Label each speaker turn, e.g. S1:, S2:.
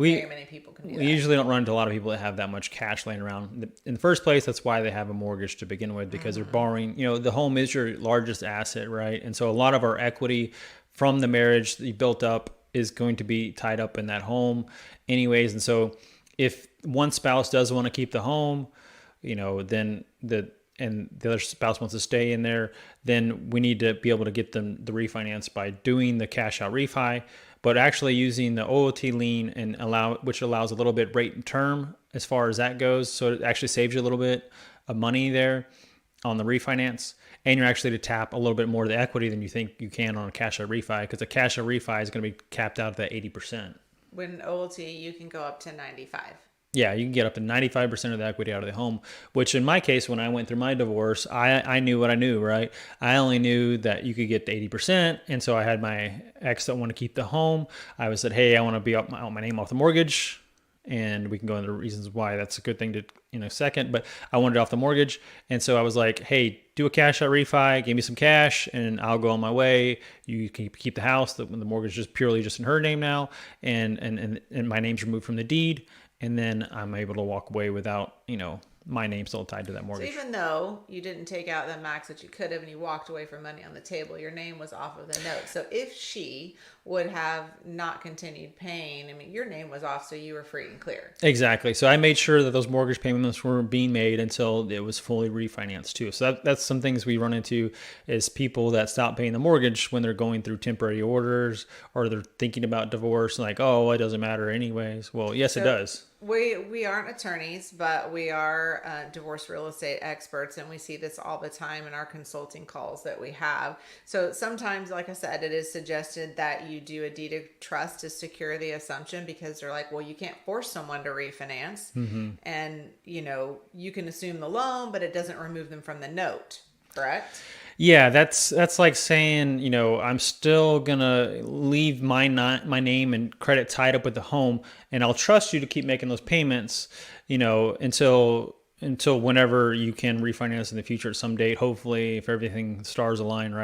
S1: very many people can do
S2: We
S1: that.
S2: usually don't run into a lot of people that have that much cash laying around. In the first place, that's why they have a mortgage to begin with, because they're borrowing. The home is your largest asset, right? And so a lot of our equity from the marriage that you built up is going to be tied up in that home anyways. And so if one spouse does want to keep the home, then the other spouse wants to stay in there, then we need to be able to get them the refinance by doing the cash out refi, but actually using the OOT lien and which allows a little bit rate and term as far as that goes. So it actually saves you a little bit of money there on the refinance. And you're actually to tap a little bit more of the equity than you think you can on a cash out refi, because a cash out refi is going to be capped out at that 80%.
S1: When OLT, you can go up to 95.
S2: Yeah, you can get up to 95% of the equity out of the home, which in my case, when I went through my divorce, I knew what I knew, right? I only knew that you could get to 80%. And so I had my ex that want to keep the home. I was said, hey, I want to be out my name off the mortgage. And we can go into the reasons why that's a good thing to, in a second, but I wanted it off the mortgage. And so I was like, hey, do a cash out refi, give me some cash and I'll go on my way. You can keep the house. The mortgage is purely just in her name now. And my name's removed from the deed. And then I'm able to walk away without, my name still tied to that mortgage.
S1: So even though you didn't take out the max that you could have and you walked away from money on the table, your name was off of the note. So if she would have not continued paying, your name was off, so you were free and clear.
S2: Exactly. So I made sure that those mortgage payments were being made until it was fully refinanced too. So that's some things we run into is people that stop paying the mortgage when they're going through temporary orders or they're thinking about divorce, like, oh, it doesn't matter anyways. Well, yes, it does.
S1: We aren't attorneys, but we are divorce real estate experts, and we see this all the time in our consulting calls that we have. So sometimes, like I said, it is suggested that you do a deed of trust to secure the assumption, because they're like, well, you can't force someone to refinance, and you can assume the loan, but it doesn't remove them from the note, correct?
S2: Yeah, that's like saying, I'm still gonna leave my name and credit tied up with the home, and I'll trust you to keep making those payments, until whenever you can refinance in the future at some date. Hopefully, if everything stars align right.